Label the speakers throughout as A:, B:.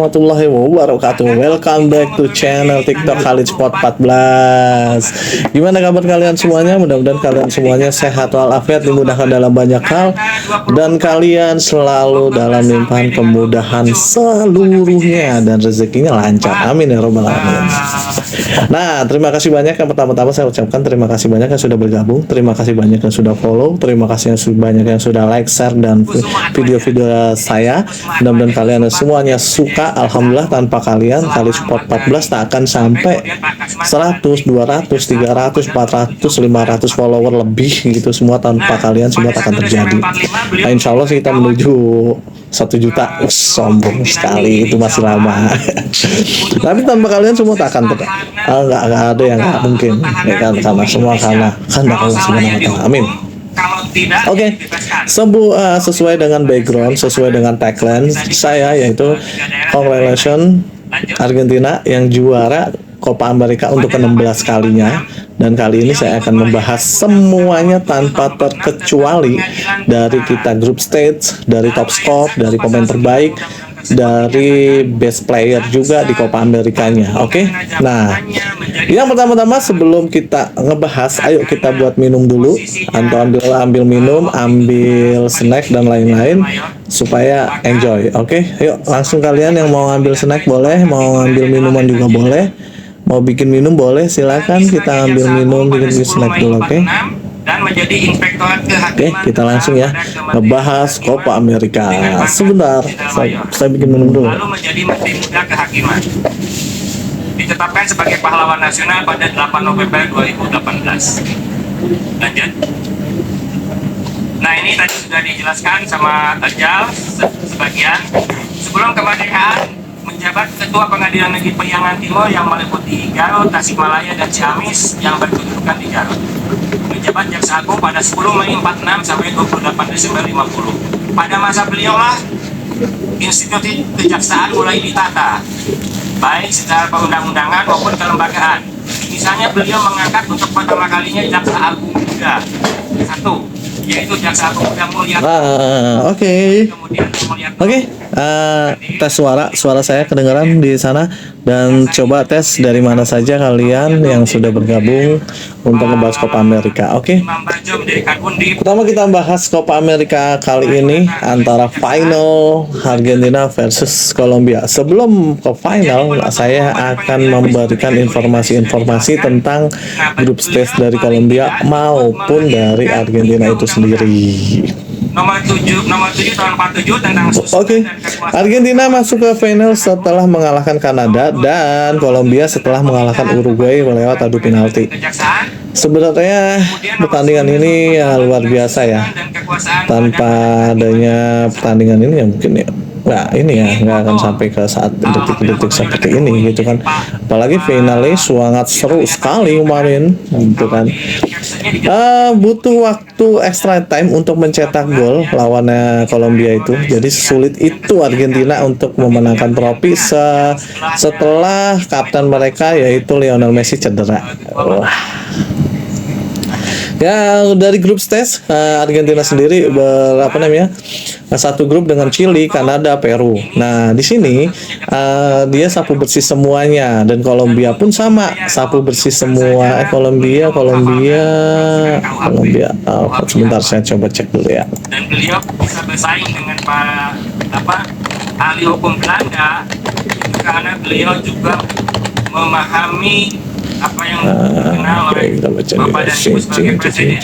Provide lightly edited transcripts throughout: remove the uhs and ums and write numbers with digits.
A: warahmatullahi wabarakatuh. Welcome back to channel TikTok Khalid Sport 14. Gimana kabar kalian semuanya? Mudah-mudahan kalian semuanya sehat walafiat, dimudahkan dalam banyak hal, dan kalian selalu dalam limpahan kemudahan seluruhnya dan rezekinya lancar. Amin ya robbal alamin. Nah, terima kasih banyak. Yang pertama-tama saya ucapkan terima kasih banyak yang sudah bergabung, terima kasih banyak yang sudah follow, terima kasih yang banyak yang sudah like, share dan video-video saya. Mudah-mudahan kalian semuanya suka. Alhamdulillah, tanpa kalian Khalid Sport 14 tak akan sampai 100, 200, 300, 400, 500 follower lebih gitu. Semua tanpa kalian semua tak akan terjadi. Nah, insya Allah kita menuju 1 juta. Sombong sekali, itu masih lama. Tapi tanpa kalian semua tak akan nggak ada yang nggak mungkin ya kan, karena semua karena Allah Subhanahu wa Ta'ala. Amin. Oke, sesuai dengan background, sesuai dengan tagline saya, yaitu congratulations Argentina yang juara Copa America untuk ke-16 kalinya. Dan kali ini saya akan membahas semuanya tanpa terkecuali, dari kita group stage, dari top score, dari pemain terbaik, dari best player juga di Copa Amerikanya. Oke. Nah, yang pertama-tama sebelum kita ngebahas, ayo kita buat minum dulu, atau ambil minum, ambil snack dan lain-lain supaya enjoy. Oke. Yuk langsung, kalian yang mau ngambil snack boleh, mau ngambil minuman juga boleh, mau bikin minum boleh, silakan kita ambil minum, bikin snack dulu. Oke.
B: Dan menjadi inspektorat kehakiman.
A: Oke, kita langsung ya ngebahas Copa America. Sebentar, saya bikin minum dulu.
B: Lalu menjadi Menteri Muda Kehakiman. Ditetapkan sebagai pahlawan nasional pada 8 November 2018. Lanjut. Nah, ini tadi sudah dijelaskan sama Ajal sebagian. Sebelum kemerdekaan, menjabat Ketua Pengadilan Negeri Priangan Timur yang meliputi Garut, Tasikmalaya, dan Ciamis yang berkedudukan di Garut. Menjabat Jaksa Agung pada 10 Mei 46 sampai 28 Desember 50. Pada masa beliau lah institusi kejaksaan mulai ditata, baik secara perundang-undangan maupun kelembagaan. Misalnya beliau mengangkat untuk pertama kalinya Jaksa Agung Muda satu, yaitu Jaksa Agung Muda Mulyat.
A: Oke. Tes suara saya kedengaran di sana, dan coba tes dari mana saja kalian yang sudah bergabung untuk membahas Copa America. Oke. Pertama kita bahas Copa America kali ini antara final Argentina versus Kolombia. Sebelum ke final, saya akan memberikan informasi-informasi tentang grup stage dari Kolombia maupun dari Argentina itu sendiri.
B: Nomor 7 tahun 47 tentang
A: Oke. Argentina masuk ke final setelah mengalahkan Kanada, dan Kolombia setelah mengalahkan Uruguay lewat adu penalti. Sebenarnya pertandingan ini ya luar biasa ya. Tanpa adanya pertandingan ini ya mungkin ya nggak akan sampai ke saat detik-detik seperti ini gitu kan. Apalagi finalnya sangat seru sekali kemarin gitu kan. Butuh waktu extra time untuk mencetak gol lawannya Kolombia itu. Jadi sulit itu Argentina untuk memenangkan trofi setelah kapten mereka yaitu Lionel Messi cedera. Ya, dari grup stage Argentina sendiri satu grup dengan Chili, Kanada, Peru. Nah, di sini dia sapu bersih semuanya, dan Kolombia pun sama, sapu bersih semua. Kolombia. Sebentar saya coba cek dulu ya.
B: Dan beliau bisa bersaing dengan para ahli hukum Belanda itu karena beliau juga memahami apa yang dikenal oleh Bapak dan Ibu sebagai presiden.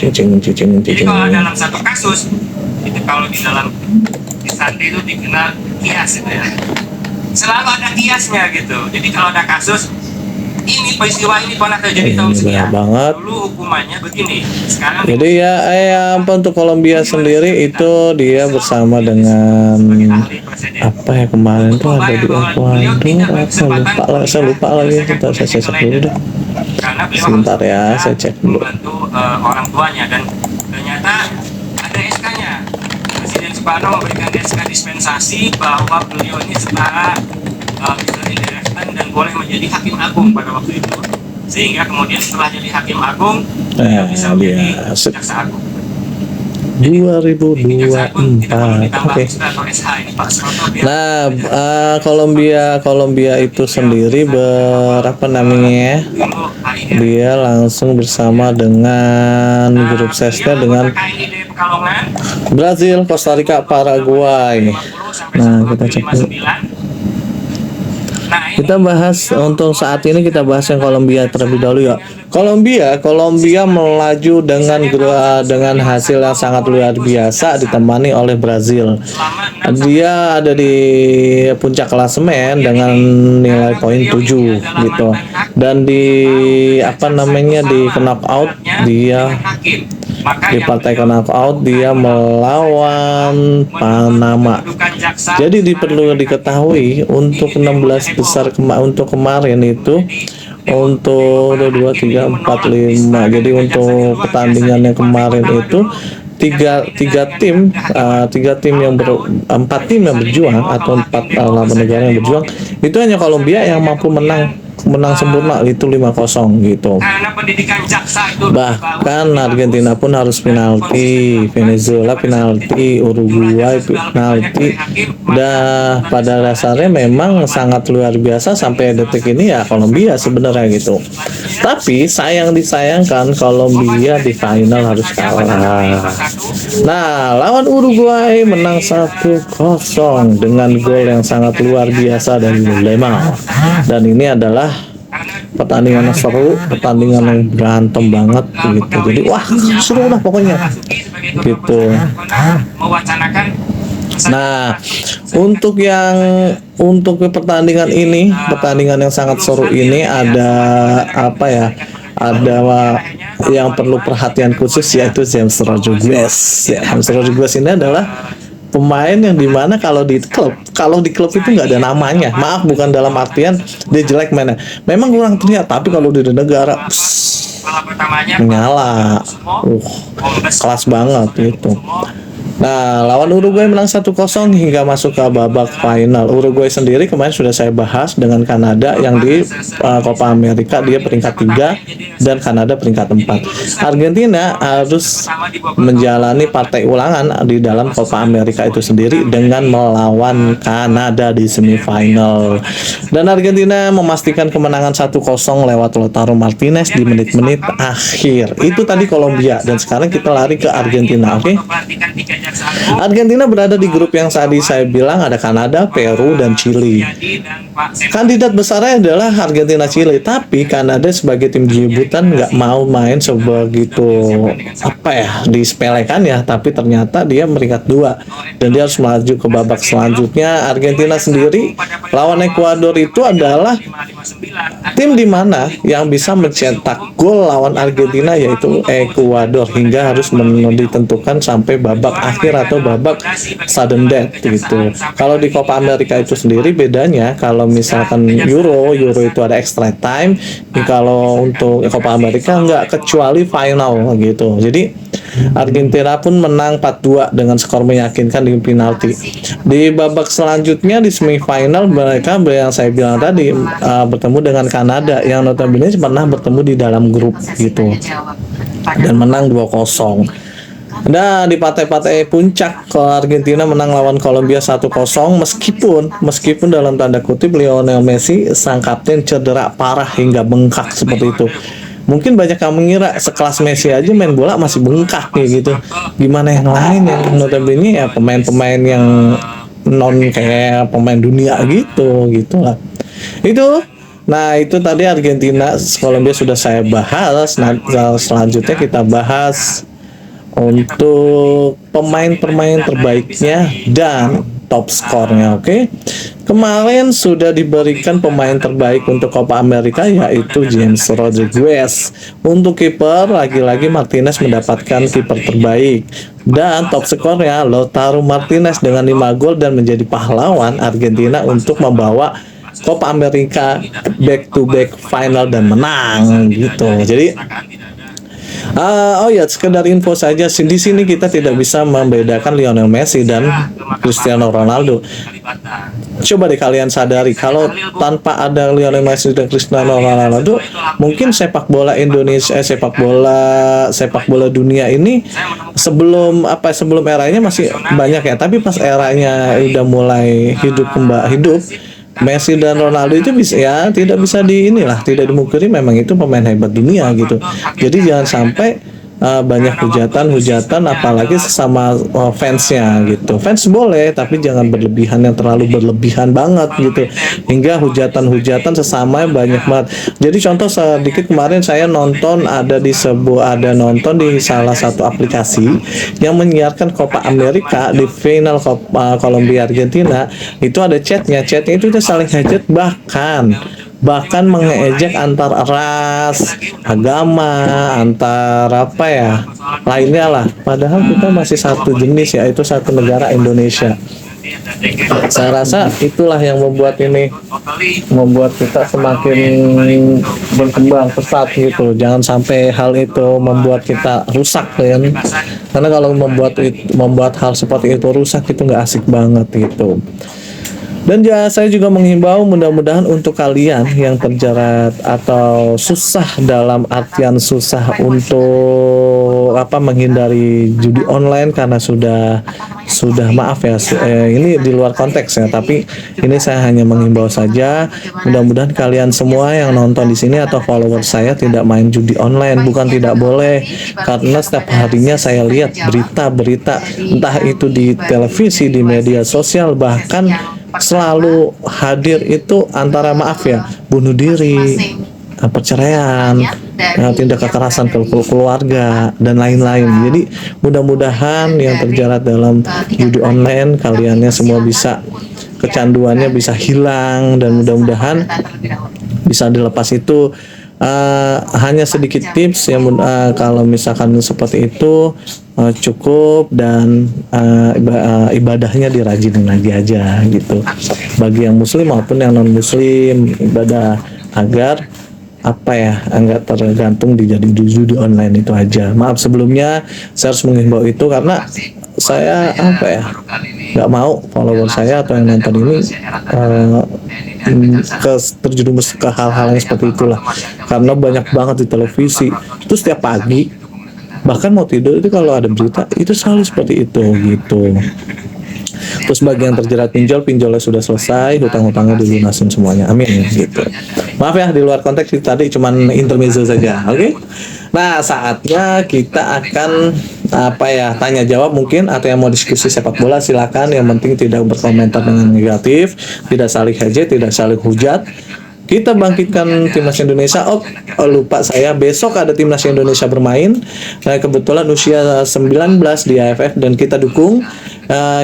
B: Jadi kalau dalam satu kasus itu, kalau di dalam Santi itu dikenal kias gitu ya, selalu ada kiasnya gitu. Jadi kalau ada kasus ini, peristiwa ini pernah terjadi tahun sekian, dulu hukumannya begini, sekarang
A: jadi untuk Kolombia sendiri itu dia bersama dengan apa ya, kemarin tuh ada di Ekuador, saya lupa lagi. Saya cek dulu deh. Sebentar ya, saya cek dulu.
B: Membantu orang tuanya, dan ternyata ada SK-nya. Presiden Soekarno memberikan SK dispensasi bahwa beliau ini setara bisa dilereskan dan boleh menjadi hakim agung pada waktu itu, sehingga kemudian setelah jadi hakim agung beliau bisa menjadi jaksa agung.
A: 2024. Oke. Nah, Kolombia itu sendiri berapa namanya? Dia langsung bersama dengan grup sesnya dengan Brazil, Costa Rica, Paraguay. Nah, kita coba. Kita bahas untuk saat ini, kita bahas yang Kolombia terlebih dahulu ya. Kolombia melaju dengan hasil yang sangat luar biasa ditemani oleh Brazil. Dia ada di puncak klasemen dengan nilai poin 7 gitu. Dan di di knockout dia di partai knockout dia melawan Panama. Jadi perlu diketahui untuk 16 besar untuk kemarin itu untuk 2, 3, 4, 5. Jadi untuk pertandingan yang kemarin itu empat tim yang berjuang atau 4 lawan negara yang berjuang, itu hanya Kolombia yang mampu menang sempurna, itu 5-0 gitu. Bahkan Argentina pun harus penalti, Venezuela penalti, Uruguay penalti. Dan pada dasarnya memang sangat luar biasa sampai detik ini ya Kolombia sebenarnya gitu. Tapi disayangkan Kolombia di final harus kalah. Nah, lawan Uruguay menang 1-0 dengan gol yang sangat luar biasa dari Lemar. Dan ini adalah pertandingan yang seru, pertandingan yang berantem banget gitu. Jadi wah, seru lah pokoknya gitu. Nah, untuk pertandingan yang sangat seru ini ada yang perlu perhatian khusus, yaitu James Rodriguez. James Rodriguez ini adalah pemain yang dimana kalau di klub itu nggak ada namanya. Maaf, bukan dalam artian dia jelek mainnya, memang kurang terlihat, tapi kalau di negara menyala, kelas banget gitu. Nah, lawan Uruguay menang 1-0 hingga masuk ke babak final. Uruguay sendiri kemarin sudah saya bahas dengan Kanada yang di Copa America dia peringkat 3 dan Kanada peringkat 4. Argentina harus menjalani partai ulangan di dalam Copa America itu sendiri dengan melawan Kanada di semifinal. Dan Argentina memastikan kemenangan 1-0 lewat Lautaro Martinez di menit-menit akhir. Itu tadi Kolombia, dan sekarang kita lari ke Argentina, oke? Argentina berada di grup yang tadi saya bilang ada Kanada, Peru, dan Chili. Kandidat besarnya adalah Argentina, Chili, tapi Kanada sebagai tim debutan nggak mau main sebegitu disepelekan ya, tapi ternyata dia peringkat 2 dan dia harus melaju ke babak selanjutnya. Argentina sendiri lawan Ekuador itu adalah tim di mana yang bisa mencetak gol lawan Argentina yaitu Ekuador, hingga harus ditentukan sampai babak akhir atau babak sudden death gitu. Kalau di Copa America itu sendiri bedanya, kalau misalkan Euro itu ada extra time, kalau untuk Copa America nggak, kecuali final gitu. Jadi Argentina pun menang 4-2 dengan skor meyakinkan di penalti. Di babak selanjutnya di semifinal mereka yang saya bilang tadi bertemu dengan Kanada yang notabene pernah bertemu di dalam grup gitu dan menang 2-0. Nah, di partai-partai puncak Argentina menang lawan Kolombia 1-0 meskipun dalam tanda kutip Lionel Messi sang kapten cedera parah hingga bengkak seperti itu. Mungkin banyak yang mengira sekelas Messi aja main bola masih bengkak kayak gitu. Gimana yang lain yang notabene ya pemain-pemain yang non kayak pemain dunia gitu lah. Nah, itu tadi Argentina, Kolombia sudah saya bahas. Nah, selanjutnya kita bahas untuk pemain-pemain terbaiknya dan top skornya, oke? Kemarin sudah diberikan pemain terbaik untuk Copa America yaitu James Rodriguez. Untuk kiper, lagi-lagi Martinez mendapatkan kiper terbaik. Dan top skornya Lautaro Martinez dengan 5 gol dan menjadi pahlawan Argentina untuk membawa Copa America back to back final dan menang gitu. Jadi Oh ya, sekedar info saja sih, di sini kita tidak bisa membedakan Lionel Messi dan Cristiano Ronaldo. Coba deh kalian sadari, kalau tanpa ada Lionel Messi dan Cristiano Ronaldo, mungkin sepak bola Indonesia, sepak bola dunia ini sebelum eranya masih banyak ya, tapi pas eranya udah mulai hidup Messi dan Ronaldo itu bisa ya, tidak bisa tidak dimungkiri, memang itu pemain hebat dunia gitu. Jadi jangan sampai banyak hujatan apalagi sesama fansnya gitu. Fans boleh tapi jangan berlebihan, yang terlalu berlebihan banget gitu hingga hujatan sesama banyak banget. Jadi contoh sedikit, kemarin saya nonton nonton di salah satu aplikasi yang menyiarkan Copa America di final Kolombia Argentina. Itu ada chatnya itu udah saling hujat, bahkan mengejek antar ras, agama, antar lainnya lah. Padahal kita masih satu jenis, yaitu satu negara, Indonesia. Saya rasa itulah yang membuat kita semakin berkembang pesat gitu. Jangan sampai hal itu membuat kita rusak kan. Karena kalau membuat hal seperti itu rusak, itu nggak asik banget gitu. Dan saya juga menghimbau, mudah-mudahan untuk kalian yang terjerat atau susah, dalam artian susah untuk menghindari judi online karena sudah maaf ya, ini di luar konteks ya, tapi ini saya hanya menghimbau saja. Mudah-mudahan kalian semua yang nonton di sini atau follower saya tidak main judi online. Bukan tidak boleh, karena setiap harinya saya lihat berita-berita, entah itu di televisi, di media sosial, bahkan selalu hadir itu antara bunuh diri, perceraian, tindak kekerasan ke keluarga dan lain-lain. Jadi mudah-mudahan yang terjerat dalam judi online, kaliannya semua bisa, kecanduannya bisa hilang, dan mudah-mudahan bisa dilepas itu. Hanya sedikit tips yang kalau misalkan seperti itu cukup, dan ibadahnya dirajinin lagi aja gitu. Bagi yang muslim maupun yang non muslim, ibadah agar enggak tergantung di judi online itu aja. Maaf sebelumnya saya harus menghimbau itu, karena saya nggak mau follower saya atau yang nonton ini terjerumus ke hal-hal yang seperti itulah. Karena banyak banget di televisi itu setiap pagi, bahkan mau tidur itu kalau ada berita itu selalu seperti itu gitu. Terus bagi yang terjerat pinjolnya sudah selesai, hutang-hutangnya dilunasin semuanya, amin gitu. Maaf ya, di luar konteks itu tadi cuman intermezzo saja, oke? Nah, saatnya kita akan tanya jawab mungkin, atau yang mau diskusi sepak bola silakan. Yang penting tidak berkomentar dengan negatif, tidak saling hujat, tidak saling hujat. Kita bangkitkan timnas Indonesia. Lupa saya, besok ada timnas Indonesia bermain. Kebetulan usia 19 di AFF, dan kita dukung.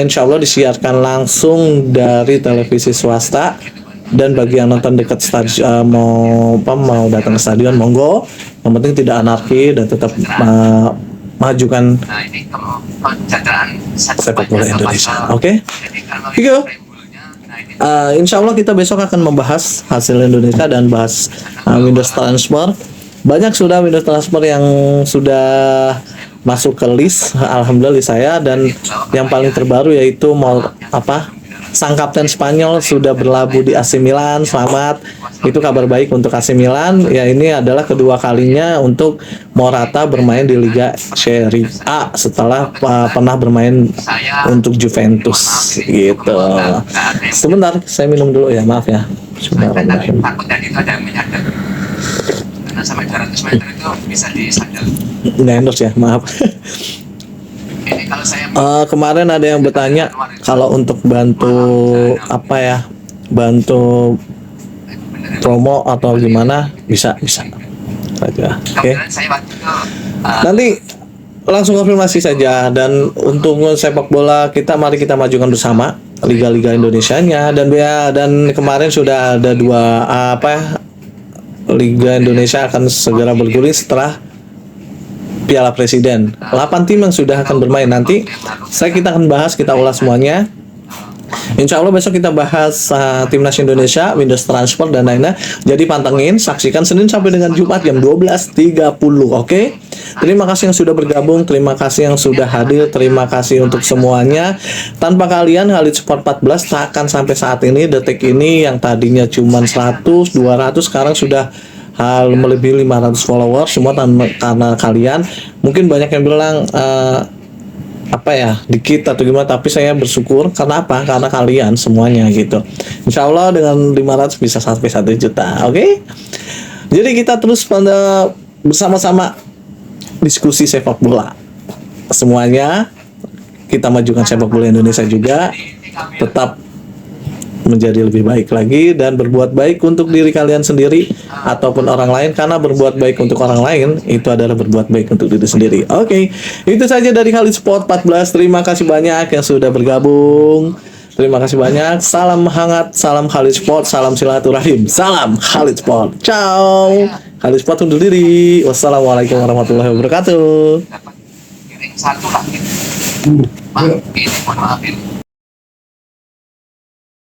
A: Insya Allah disiarkan langsung dari televisi swasta. Dan bagi yang nonton dekat stadion, mau datang ke stadion, monggo. Yang penting tidak anarki dan tetap majukan sepak bola Indonesia. Oke? Insya Allah kita besok akan membahas hasil Indonesia dan bahas Windows Transfer. Banyak sudah Windows Transfer yang sudah masuk ke list, alhamdulillah saya. Dan yang paling terbaru yaitu sang kapten Spanyol sudah berlabuh di AC Milan. Selamat, itu kabar baik untuk AC Milan. Ya, ini adalah kedua kalinya untuk Morata bermain di Liga Serie A setelah pernah bermain untuk Juventus gitu. Sebentar, saya minum dulu ya, maaf ya. Bismillahirrahmanirrahim. Karena sampai 200 meter itu bisa disadar. Nggak endorse ya, maaf. Kemarin ada yang bertanya kalau untuk bantu bantu promo atau gimana, bisa saja. Oke. Nanti langsung konfirmasi saja. Dan untuk sepak bola kita, mari kita majukan bersama liga-liga Indonesianya. Dan kemarin sudah ada dua Liga Indonesia akan segera bergulir setelah Piala Presiden. 8 tim yang sudah akan bermain nanti. Kita akan bahas, kita ulas semuanya. Insya Allah besok kita bahas timnas Indonesia, Windows Transfer dan lainnya. Jadi pantengin, saksikan Senin sampai dengan Jumat jam 12.30. Oke? Terima kasih yang sudah bergabung, terima kasih yang sudah hadir, terima kasih untuk semuanya. Tanpa kalian Khalid Sport 14 tak akan sampai saat ini, detik ini, yang tadinya cuma 100, 200 sekarang sudah hal melebihi 500 followers, semua karena kalian. Mungkin banyak yang bilang apa ya, dikit atau gimana, tapi saya bersyukur karena apa? Karena kalian semuanya gitu. Insya Allah dengan 500 bisa sampai 1 juta. Oke? Jadi kita terus pada bersama-sama diskusi sepak bola. Semuanya kita majukan sepak bola Indonesia juga, tetap menjadi lebih baik lagi dan berbuat baik untuk diri kalian sendiri ataupun orang lain, karena berbuat baik untuk orang lain itu adalah berbuat baik untuk diri sendiri. Oke, itu saja dari Khalid Sport 14. Terima kasih banyak yang sudah bergabung. Terima kasih banyak. Salam hangat, salam Khalid Sport, salam silaturahim, salam Khalid Sport. Ciao. Khalid Sport undur diri. Wassalamualaikum warahmatullahi wabarakatuh.
B: Dapat piring satu lah gitu. Ini mohon maaf ini.